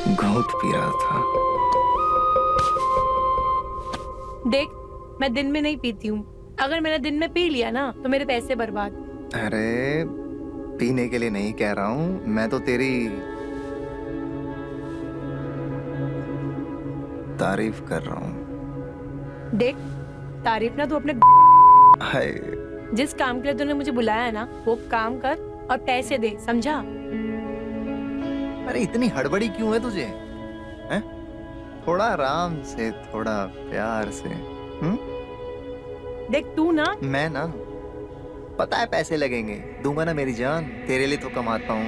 घूंट पी रहा था। देख, मैं दिन में नहीं पीती हूँ। अगर मैंने दिन में पी लिया ना तो मेरे पैसे बर्बाद। अरे पीने के लिए नहीं कह रहा हूँ, मैं तो तेरी तारीफ कर रहा हूँ। देख, तारीफ ना तू अपने हाय, जिस काम के लिए तूने मुझे बुलाया है ना वो काम कर और पैसे दे, समझा? अरे इतनी हड़बड़ी क्यों है तुझे? हैं? थोड़ा आराम से, थोड़ा प्यार से। देख तू ना, मैं ना, पता है पैसे लगेंगे, दूंगा ना मेरी जान, तेरे लिए तो कमाता हूँ।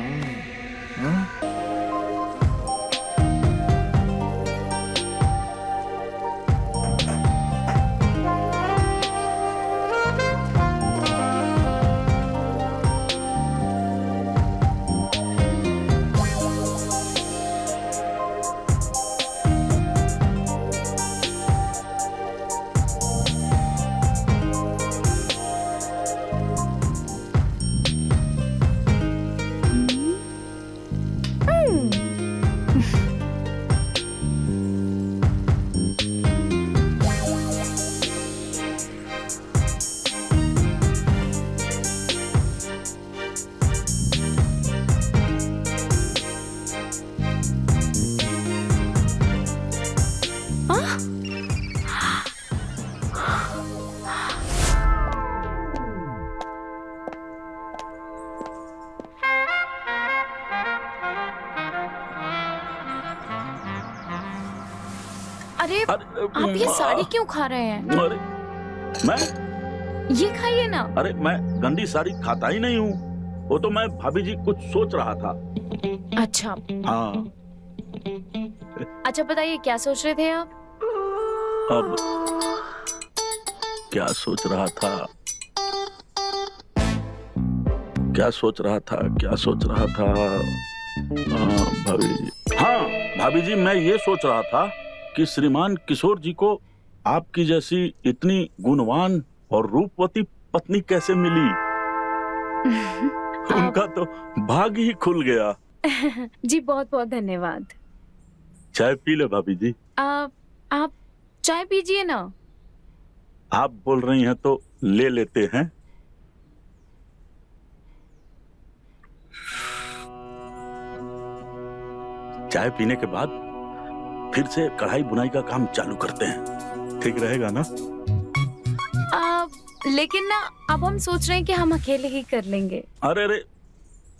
अरे आप ये साड़ी क्यों खा रहे हैं? अरे मैं ये खाइए ना। अरे मैं गंदी साड़ी खाता ही नहीं हूँ। वो तो मैं भाभी जी कुछ सोच रहा था। अच्छा हाँ। अच्छा बताइए क्या सोच रहे थे आप? अब क्या सोच रहा था, क्या सोच रहा था, क्या सोच रहा था? भाभी जी, हाँ भाभी जी, मैं ये सोच रहा था कि श्रीमान किशोर जी को आपकी जैसी इतनी गुणवान और रूपवती पत्नी कैसे मिली। उनका तो भाग्य ही खुल गया। जी बहुत बहुत धन्यवाद। चाय पी ले भाभी जी। आप चाय पीजिए ना। आप बोल रही हैं तो ले लेते हैं। चाय पीने के बाद फिर से कढ़ाई बुनाई का काम चालू करते हैं, ठीक रहेगा ना? लेकिन ना अब हम सोच रहे हैं कि हम अकेले ही कर लेंगे। अरे रे,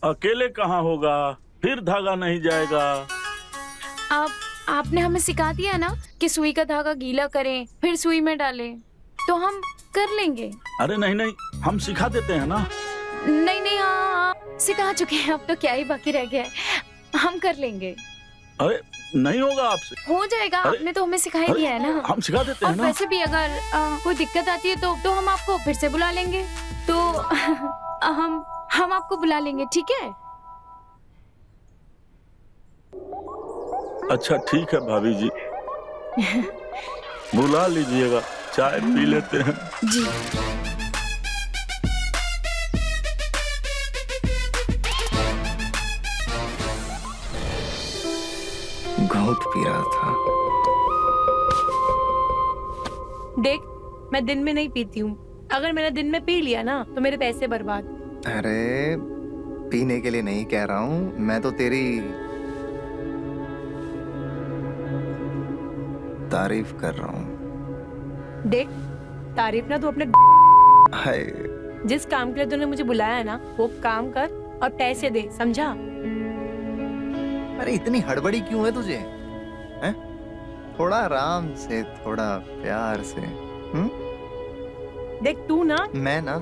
अकेले कहाँ होगा, फिर धागा नहीं जाएगा। आपने हमें सिखा दिया ना कि सुई का धागा गीला करें फिर सुई में डालें, तो हम कर लेंगे। अरे नहीं नहीं, हम सिखा देते हैं ना। नहीं नहीं, हाँ सिखा चुके हैं, अब तो क्या ही बाकी रह गया है, हम कर लेंगे। अरे नहीं होगा आपसे। हो जाएगा, आपने तो हमें सिखा ही दिया है ना। हम सिखा देते हैं और ना। वैसे भी अगर कोई दिक्कत आती है तो हम आपको फिर से बुला लेंगे, तो हम आपको बुला लेंगे, ठीक है? अच्छा ठीक है भाभी जी, बुला लीजिएगा, चाय पी लेते हैं। जी। घूंट पी रहा था। देख, मैं दिन में नहीं पीती हूँ। अगर मैंने दिन में पी लिया ना तो मेरे पैसे बर्बाद। अरे पीने के लिए नहीं कह रहा हूँ, मैं तो तेरी तारीफ कर रहा हूँ। देख, तारीफ ना तू अपने हाय, जिस काम के लिए तूने मुझे बुलाया है ना वो काम कर और पैसे दे, समझा? अरे इतनी हड़बड़ी क्यों है तुझे? हैं? थोड़ा आराम से, थोड़ा प्यार से। देख तू ना, मैं ना,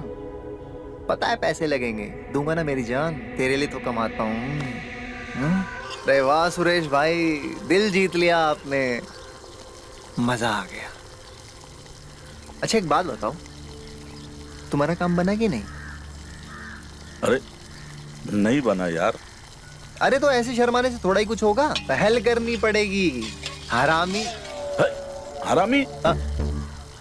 पता है पैसे लगेंगे, दूंगा ना मेरी जान, तेरे लिए तो कमाता हूँ। अरे वाह सुरेश भाई, दिल जीत लिया आपने, मजा आ गया। अच्छा एक बात बताओ, तुम्हारा काम बना कि नहीं? अरे नहीं बना यार। अरे तो ऐसे शर्माने से थोड़ा ही कुछ होगा, पहल करनी पड़ेगी। हरामी हरामी?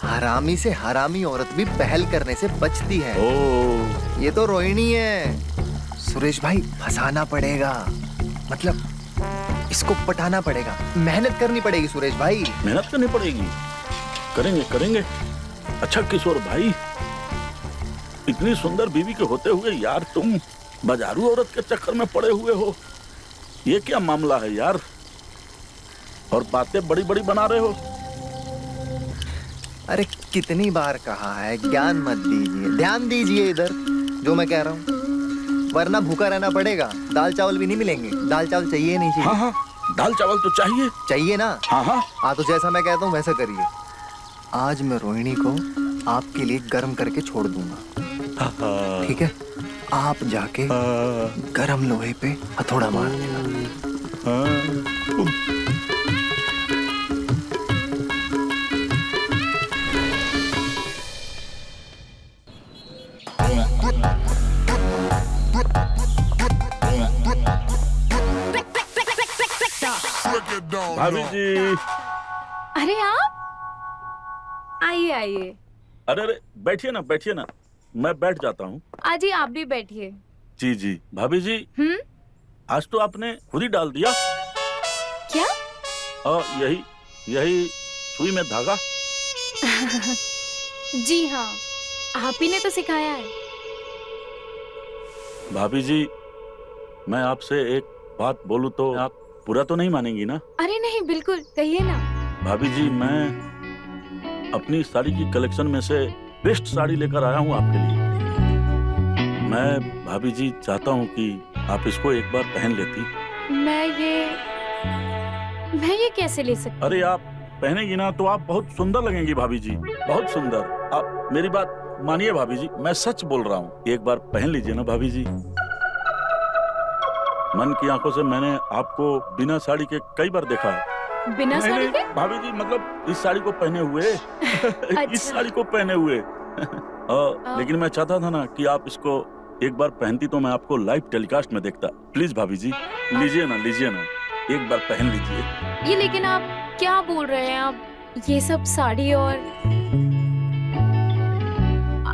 हरामी से हरामी औरत भी पहल करने से बचती है। ओ, ये तो रोहिणी है। सुरेश भाई फंसाना पड़ेगा, मतलब इसको पटाना पड़ेगा, मेहनत करनी पड़ेगी सुरेश भाई। मेहनत करनी पड़ेगी, करेंगे करेंगे। अच्छा किशोर भाई, इतनी सुंदर बीवी के होते हुए यार तुम बाजारू औरत के चक्कर में पड़े हुए हो, ये क्या मामला है यार? और बातें बड़ी बड़ी बना रहे हो। अरे कितनी बार कहा है, ज्ञान मत दीजिए, ध्यान दीजिए इधर जो मैं कह रहा हूँ, वरना भूखा रहना पड़ेगा। दाल चावल भी नहीं मिलेंगे, दाल चावल चाहिए नहीं चाहिए? हाँ, दाल चावल तो चाहिए। चाहिए ना? हाँ, तो जैसा मैं कहता हूँ वैसा करिए। आज मैं रोहिणी को आपके लिए गर्म करके छोड़ दूंगा, ठीक है? आप जाके गर्म लोहे पे हथौड़ा मार देना। भाभी जी। अरे आप आइए आइए। अरे बैठिए ना, मैं बैठ जाता हूँ। आजी आप भी बैठिए। जी भाभी जी। आज तो आपने खुद ही डाल दिया। क्या? यही सुई में धागा। जी हाँ, आप ही ने तो सिखाया है। भाभी जी, मैं आपसे एक बात बोलूं तो आप पूरा तो नहीं मानेंगी ना? अरे नहीं, बिल्कुल कहिए ना। भाभी जी, मैं अपनी साड़ी की कलेक्शन में से बेस्ट साड़ी लेकर आया हूँ आपके लिए। मैं भाभी जी चाहता हूँ कि आप इसको एक बार पहन लेती। मैं ये कैसे ले सकती? अरे आप पहनेगी ना तो आप बहुत सुंदर लगेंगी भाभी जी, बहुत सुंदर। आप मेरी बात मानिए भाभी जी, मैं सच बोल रहा हूँ। एक बार पहन लीजिए ना भाभी जी। मन की आंखों से मैंने आपको बिना साड़ी के कई बार देखा है। बिना साड़ी के? भाभी जी, मतलब इस साड़ी को पहने हुए। अच्छा। इस साड़ी को पहने हुए। लेकिन मैं चाहता था ना कि आप इसको एक बार पहनती तो मैं आपको लाइव टेलीकास्ट में देखता। प्लीज भाभी जी, लीजिए ना, एक बार पहन लीजिए। ये लेकिन आप क्या बोल रहे हैं? आप ये सब साड़ी और...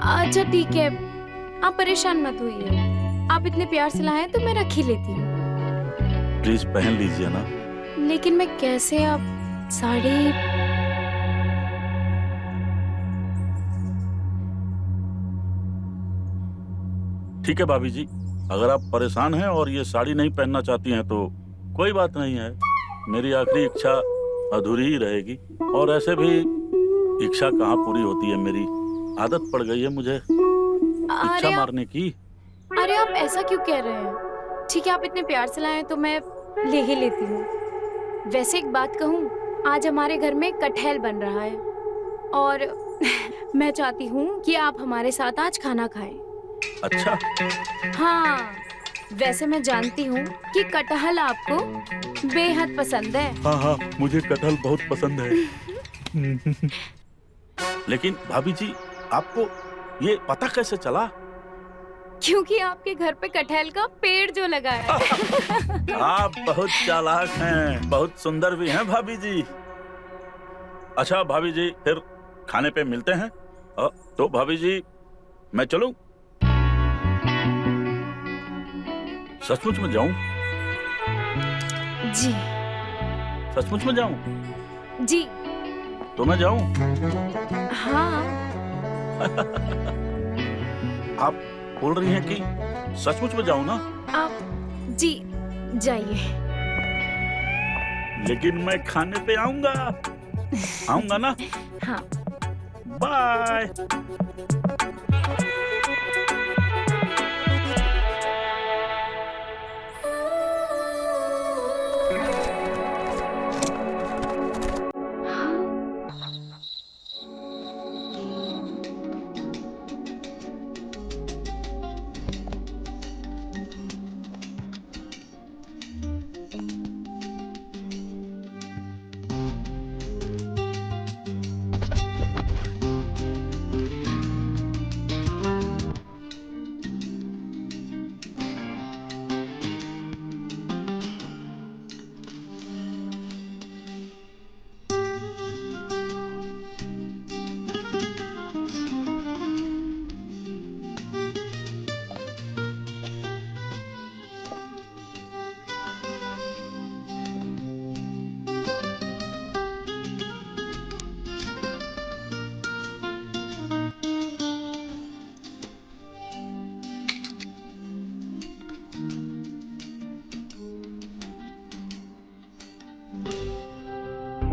अच्छा ठीक है, आप परेशान मत होइए। आप इतने प्यार से लाए तो मैं रख ही लेती हूँ। प्लीज पहन लीजिए ना। लेकिन मैं कैसे? आप साड़ी... ठीक है भाभी जी, अगर आप परेशान हैं और ये साड़ी नहीं पहनना चाहती हैं तो कोई बात नहीं है। मेरी आखिरी इच्छा अधूरी ही रहेगी। और ऐसे भी इच्छा कहाँ पूरी होती है, मेरी आदत पड़ गई है मुझे इच्छा मारने की। अरे आप ऐसा क्यों कह रहे हैं? ठीक है, आप इतने प्यार से लाए तो मैं ले ही लेती हूँ। वैसे एक बात कहूँ, आज हमारे घर में कटहल बन रहा है और मैं चाहती हूँ कि आप हमारे साथ आज खाना खाएं। अच्छा। हाँ, वैसे मैं जानती हूँ कि कटहल आपको बेहद पसंद है। हाँ, मुझे कटहल बहुत पसंद है। लेकिन भाभी जी, आपको ये पता कैसे चला? क्योंकि आपके घर पे कटहल का पेड़ जो लगा है। आप बहुत चालाक हैं, बहुत सुंदर भी हैं भाभी जी। अच्छा भाभी जी, फिर खाने पे मिलते हैं। तो भाभी जी, मैं चलूं? सचमुच में जाऊं? जी। सचमुच में जाऊं? जी। तो मैं जाऊं? हाँ। आप बोल रही हैं कि सचमुच में जाऊं ना? आप जी जाइए। लेकिन मैं खाने पे आऊंगा ना? हाँ। बाय।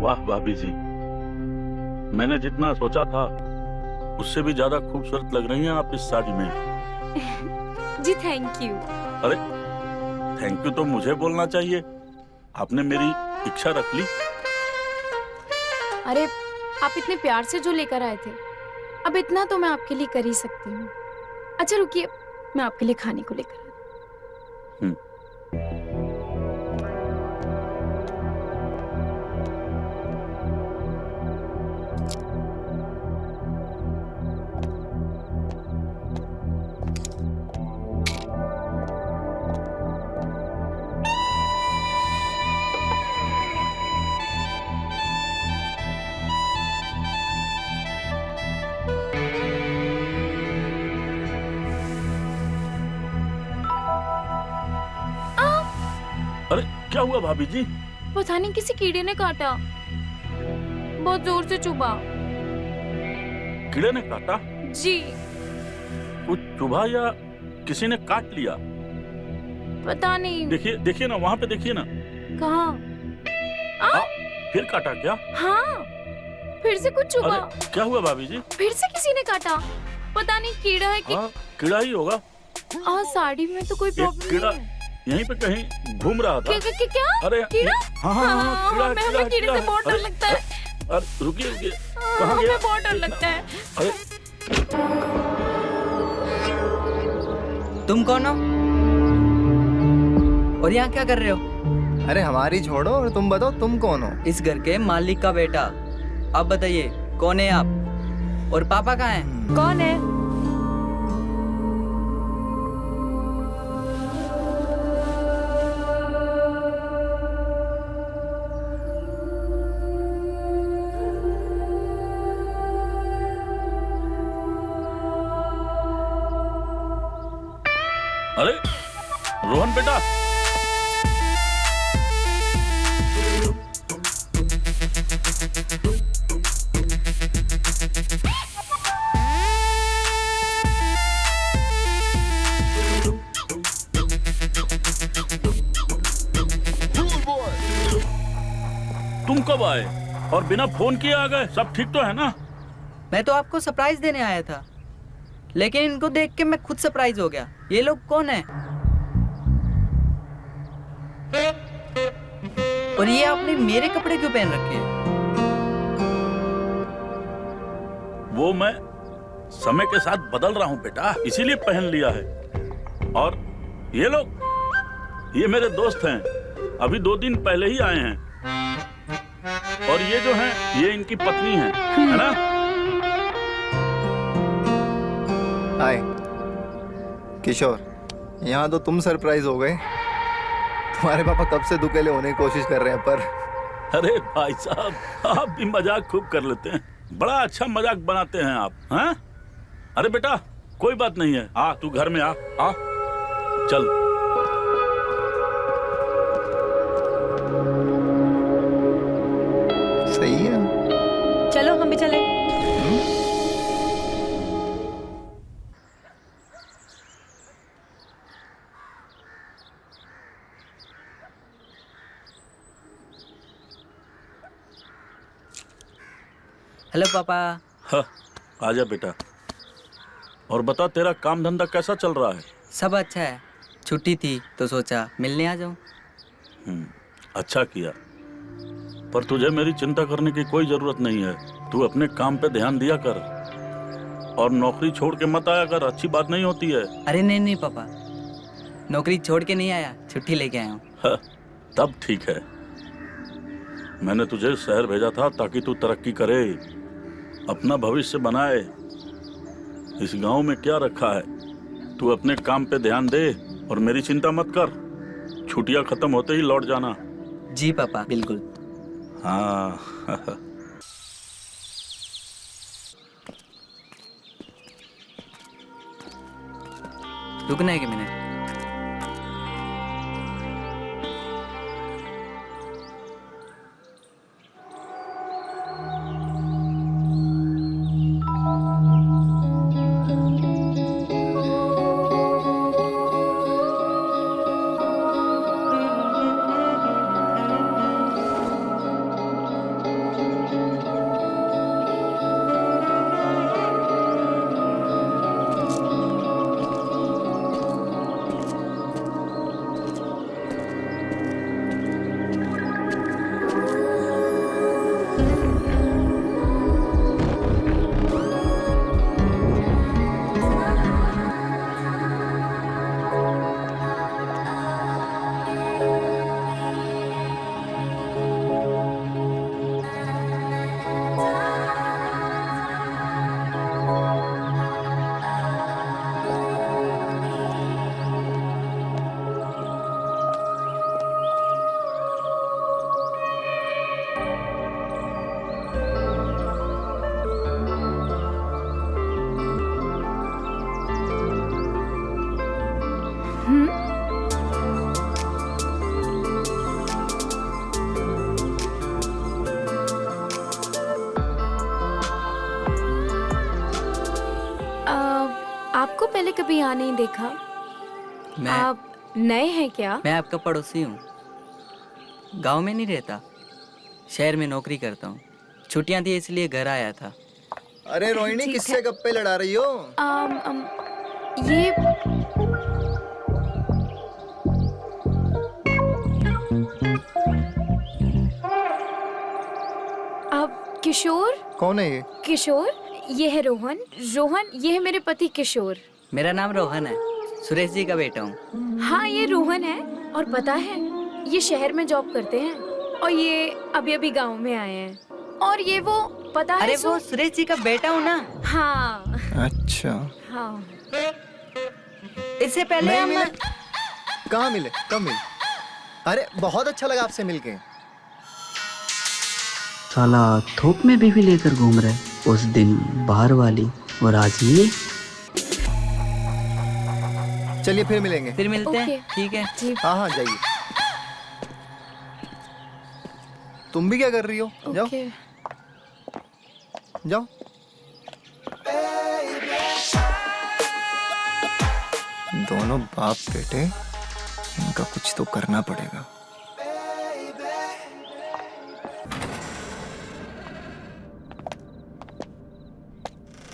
वाह भाभी जी, मैंने जितना सोचा था उससे भी ज्यादा खूबसूरत लग रही हैं आप इस साड़ी में। जी थैंक यू। अरे थैंक यू तो मुझे बोलना चाहिए, आपने मेरी इच्छा रख ली। अरे आप इतने प्यार से जो लेकर आए थे, अब इतना तो मैं आपके लिए कर ही सकती हूँ। अच्छा रुकिए, मैं आपके लिए खाने को लेकर आती हूँ। अरे क्या हुआ भाभी जी? पता नहीं किसी कीड़े ने काटा, बहुत जोर से चुभा। कीड़े ने काटा? जी कुछ चुभा या किसी ने काट लिया? पता नहीं। देखिए देखिए ना, वहाँ पे देखिए ना। कहाँ? फिर काटा क्या? हाँ फिर से कुछ चुभा। अरे क्या हुआ भाभी जी? फिर से किसी ने काटा, पता नहीं कीड़ा है कि हाँ कीड़ा ही होगा। साड़ी में तो कोई एक प्रॉब्लम कीड़ा नहीं है। यहीं पे कहीं घूम रहा था। क्या? अरे कीड़ा? हाँ हाँ हाँ कीड़ा हमें कीड़ा कीड़े से बहुत डर अरे, लगता है। अरे रुकिए रुकिए, कहाँ गया? हमें बहुत डर लगता है। अरे तुम कौन हो और यहाँ क्या कर रहे हो? अरे हमारी छोड़ो और तुम बताओ तुम कौन हो? इस घर के मालिक का बेटा। अब बताइए कौन है आप और पापा कहाँ हैं? कौन है? अरे रोहन बेटा, तुम कब आए और बिना फोन किए आ गए? सब ठीक तो है ना? मैं तो आपको सरप्राइज देने आया था, लेकिन इनको देख के मैं खुद सरप्राइज हो गया। ये लोग कौन है और ये आपने मेरे कपड़े क्यों पहन रखे हैं? वो मैं समय के साथ बदल रहा हूँ बेटा, इसीलिए पहन लिया है। और ये लोग, ये मेरे दोस्त हैं, अभी 2 दिन पहले ही आए हैं। और ये जो हैं, ये इनकी पत्नी है ना? हाय किशोर, यहाँ तो तुम सरप्राइज हो गए। तुम्हारे पापा कब से दुकेले होने की कोशिश कर रहे हैं पर। अरे भाई साहब, आप भी मजाक खूब कर लेते हैं, बड़ा अच्छा मजाक बनाते हैं आप। हैं? अरे बेटा कोई बात नहीं है, आ तू घर में आ चल। सही है, चलो हम भी चलें। हेलो पापा। हाँ, आजा बेटा। और बता, तेरा काम धंधा कैसा चल रहा है? सब अच्छा है, छुट्टी थी तो सोचा मिलने आ जाऊं। अच्छा किया, पर तुझे मेरी चिंता करने की कोई जरूरत नहीं है। तू अपने काम पे ध्यान दिया कर और नौकरी छोड़ के मत आया कर, अच्छी बात नहीं होती है। अरे नहीं नहीं पापा, नौकरी छोड़ के नहीं आया, छुट्टी लेके आया हूँ। हाँ, तब ठीक है। मैंने तुझे शहर भेजा था ताकि तू तरक्की करे, अपना भविष्य बनाए। इस गांव में क्या रखा है? तू अपने काम पे ध्यान दे और मेरी चिंता मत कर। छुट्टियां खत्म होते ही लौट जाना। जी पापा बिल्कुल। हाँ रुकना है कि मिनट। पहले कभी यहाँ नहीं देखा। मैं आप नए हैं क्या? मैं आपका पड़ोसी हूँ। गांव में नहीं रहता, शहर में नौकरी करता हूँ। छुट्टियां थी इसलिए घर आया था। अरे रोहिणी, ठीक किससे है। गप्पे लड़ा रही हो? ये अब किशोर। कौन है ये? किशोर, ये है रोहन। रोहन, ये है मेरे पति किशोर। मेरा नाम रोहन है, सुरेश जी का बेटा हूँ। हाँ, ये रोहन है। और पता है, ये शहर में जॉब करते हैं और ये अभी अभी गांव में आए हैं। और ये वो, पता है अरे वो सुरेश जी का बेटा हूँ ना। हाँ अच्छा। हाँ। इससे पहले नहीं हम मिले? कहाँ मिले? कब मिले? अरे बहुत अच्छा लगा आपसे मिलके। साला थोक में बीवी लेकर घूम रहे, उस दिन बाहर वाली और आज ये। चलिए फिर मिलेंगे। फिर मिलते हैं। ओके। ठीक है। जी। हाँ हाँ, जाइए। तुम भी क्या कर रही हो? जाओ ओके। जाओ। दोनों बाप बेटे, इनका कुछ तो करना पड़ेगा।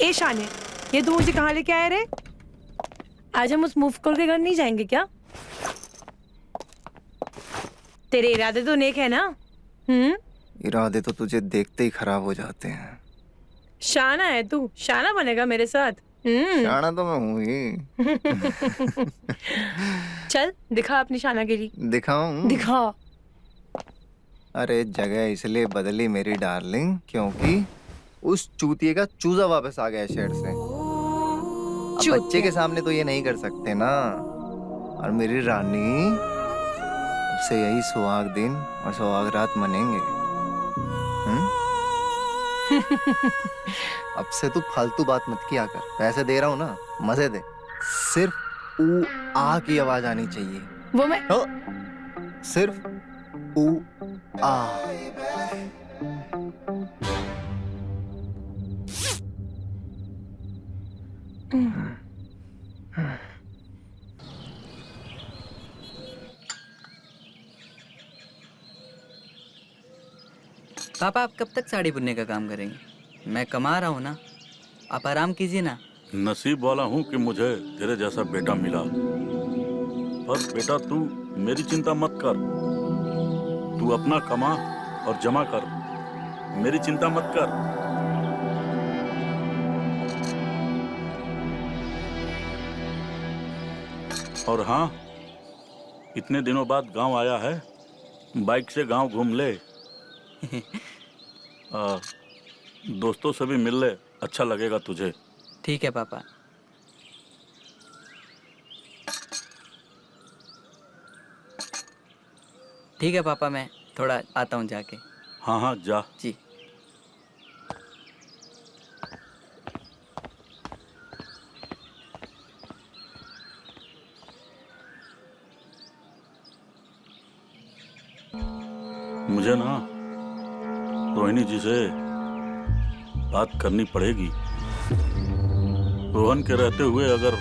ए शाने, ये तू मुझे कहाँ लेके आया रे? आज हम उस मुफ्त के घर नहीं जाएंगे क्या? तेरे इरादे तो नेक है ना? इरादे तो तुझे देखते ही खराब हो जाते हैं। शाना है तू, शाना बनेगा मेरे साथ। शाना तो मैं हूँ ही। चल दिखा अपनी शानागिरी। दिखाऊं? दिखा। अरे जगह इसलिए बदली मेरी डार्लिंग, क्योंकि उस चूतिए का चूजा वापस आ गया शहर से। अब बच्चे के सामने तो ये नहीं कर सकते ना। और मेरी रानी, अब से यही सुहाग दिन और सुहाग रात मनेंगे। अब से तू फालतू बात मत किया कर। पैसे दे रहा हूँ ना, मजे दे। सिर्फ ऊ आ की आवाज आनी चाहिए। वो मैं ओ, सिर्फ ऊ आ। पापा, आप कब तक साड़ी बुनने का काम करेंगे? मैं कमा रहा हूँ ना, आप आराम कीजिए ना। नसीब वाला हूँ कि मुझे तेरे जैसा बेटा मिला। पर बेटा तू मेरी चिंता मत कर, तू अपना कमा और जमा कर, मेरी चिंता मत कर। और हाँ, इतने दिनों बाद गांव आया है, बाइक से गांव घूम ले। दोस्तों से भी मिल ले, अच्छा लगेगा तुझे। ठीक है पापा। ठीक है पापा, मैं थोड़ा आता हूँ जाके। हाँ हाँ, जा। जी। मुझे ना रोहिणी जी से बात करनी पड़ेगी। रोहन के रहते हुए अगर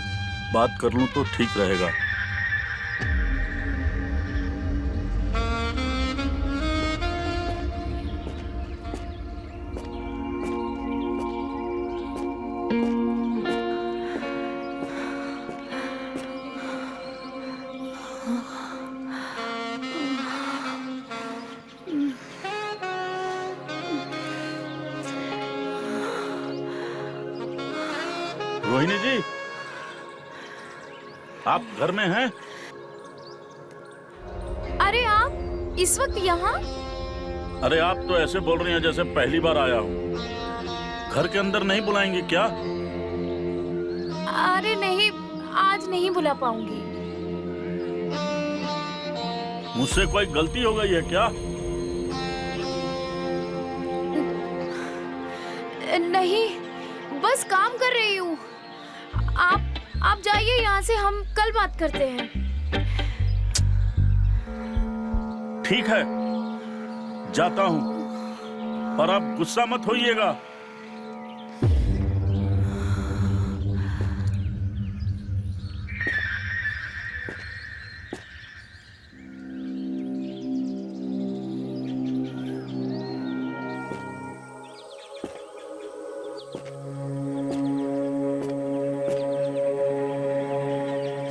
बात कर लूं तो ठीक रहेगा। रोहिणी जी, आप घर में हैं? अरे आप इस वक्त यहाँ? अरे आप तो ऐसे बोल रही हैं जैसे पहली बार आया हूँ। घर के अंदर नहीं बुलाएंगे क्या? अरे नहीं, आज नहीं बुला पाऊंगी। मुझसे कोई गलती हो गई है क्या? नहीं, बस काम कर रही हूँ। आप जाइए यहाँ से, हम कल बात करते हैं। ठीक है, जाता हूँ, पर आप गुस्सा मत होइएगा।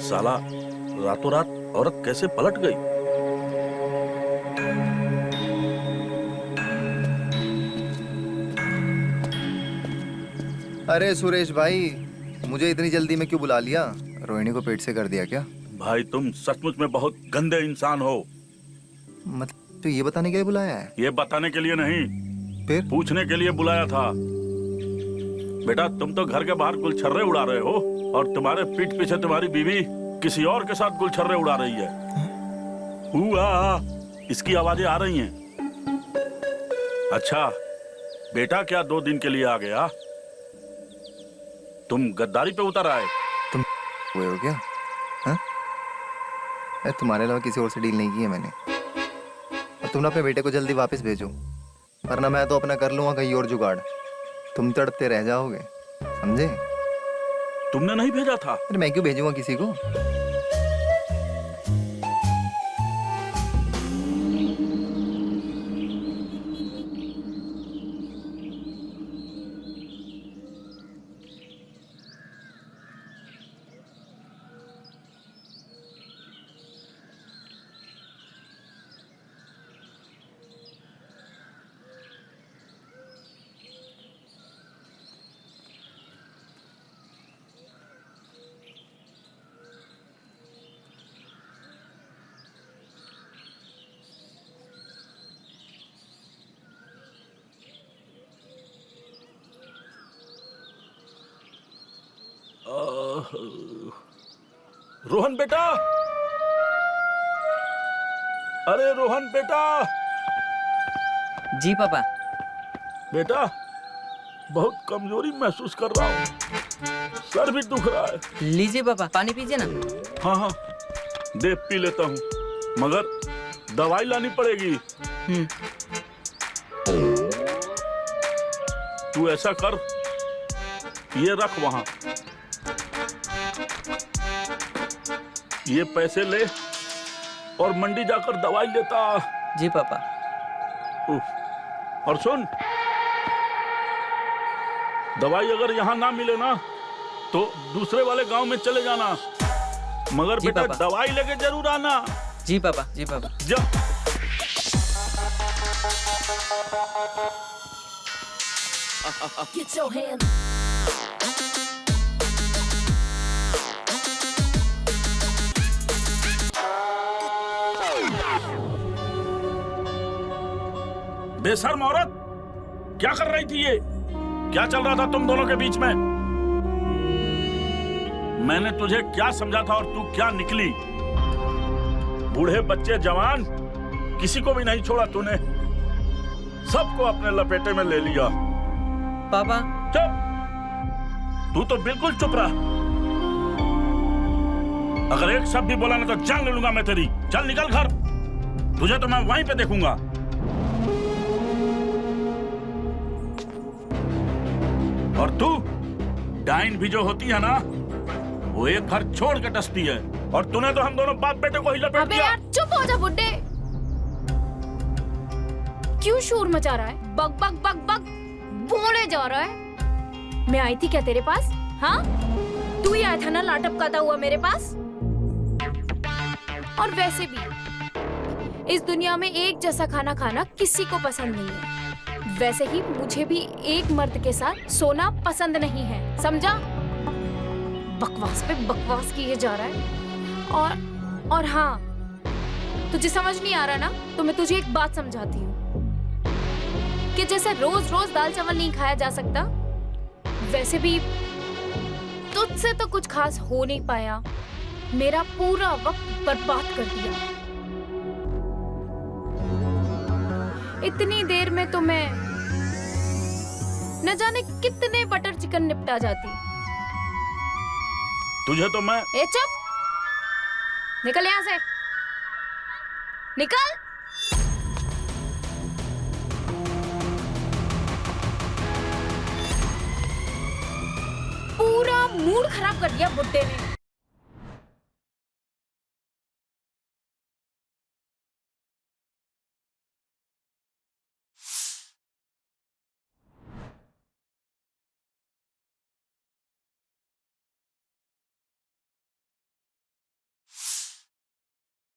साला रातों रात औरत कैसे पलट गई? अरे सुरेश भाई, मुझे इतनी जल्दी में क्यों बुला लिया? रोहिणी को पेट से कर दिया क्या? भाई तुम सचमुच में बहुत गंदे इंसान हो। मतलब तो ये बताने के लिए बुलाया है? ये बताने के लिए नहीं, फिर पूछने के लिए बुलाया था। बेटा तुम तो घर के बाहर गुलछर्रे उड़ा रहे हो और तुम्हारे पीठ पीछे तुम्हारी बीवी किसी और के साथ गुलछर्रे उड़ा रही है। हुआ इसकी आवाजें आ रही हैं। अच्छा बेटा क्या 2 दिन के लिए आ गया? तुम गद्दारी पे उतर आए? तुम हुए हो क्या? हाँ? अरे तुम्हारे अलावा किसी और से डील नहीं की है मैंने। और तुम ना अपने बेटे को जल्दी वापस भेजो, वरना मैं तो अपना कर लूंगा कहीं और जुगाड़। तुम तड़पते रह जाओगे, समझे? तुमने नहीं भेजा था? अरे मैं क्यों भेजूंगा किसी को? रोहन बेटा, अरे रोहन बेटा। जी पापा। बेटा बहुत कमजोरी महसूस कर रहा हूँ, सर भी दुख रहा है। लीजिए पापा, पानी पीजिए ना। हाँ हाँ दे पी लेता हूँ, मगर दवाई लानी पड़ेगी। तू ऐसा कर, ये रख वहां, ये पैसे ले और मंडी जाकर दवाई लेता। जी पापा। और सुन, दवाई अगर यहाँ ना मिले ना तो दूसरे वाले गांव में चले जाना, मगर जी बेटा पापा। दवाई लेके जरूर आना। जी पापा, जी पापा। जा। Get your hands. बेशर्म औरत, क्या कर रही थी ये? क्या चल रहा था तुम दोनों के बीच में? मैंने तुझे क्या समझा था और तू क्या निकली? बूढ़े बच्चे जवान किसी को भी नहीं छोड़ा तूने, सबको अपने लपेटे में ले लिया। पापा। चुप, तू तो बिल्कुल चुप रहा। अगर एक शब्द भी बोला ना तो जान ले लूंगा मैं तेरी। चल निकल घर, तुझे तो मैं वहीं पे देखूंगा। और तू डाइन भी जो होती है ना, वो एक घर छोड़ के डसती है, और तूने तो हम दोनों बाप बेटे को ही लपेट अबे दिया। यार चुप हो जा बुड्ढे, क्यों शोर मचा रहा है? बक बक बक बक बोले जा रहा है। मैं आई थी क्या तेरे पास? हाँ, तू ही आया था ना लाटपकाता हुआ मेरे पास। और वैसे भी इस दुनिया में एक जैसा खाना खाना किसी को पसंद नहीं है। वैसे ही मुझे भी एक मर्द के साथ सोना पसंद नहीं है, समझा? बकवास पे बकवास किए जा रहा है। और हाँ, तुझे समझ नहीं आ रहा ना, तो मैं तुझे एक बात समझाती हूँ कि जैसे रोज रोज दाल चावल नहीं खाया जा सकता, वैसे भी तुझसे तो कुछ खास हो नहीं पाया। मेरा पूरा वक्त बर्बाद कर दिया। इतनी देर में तो मैं न जाने कितने बटर चिकन निपटा जाती। तुझे तो मैं ए चुप, निकल यहां से, निकल। पूरा मूड खराब कर दिया बुड्ढे ने।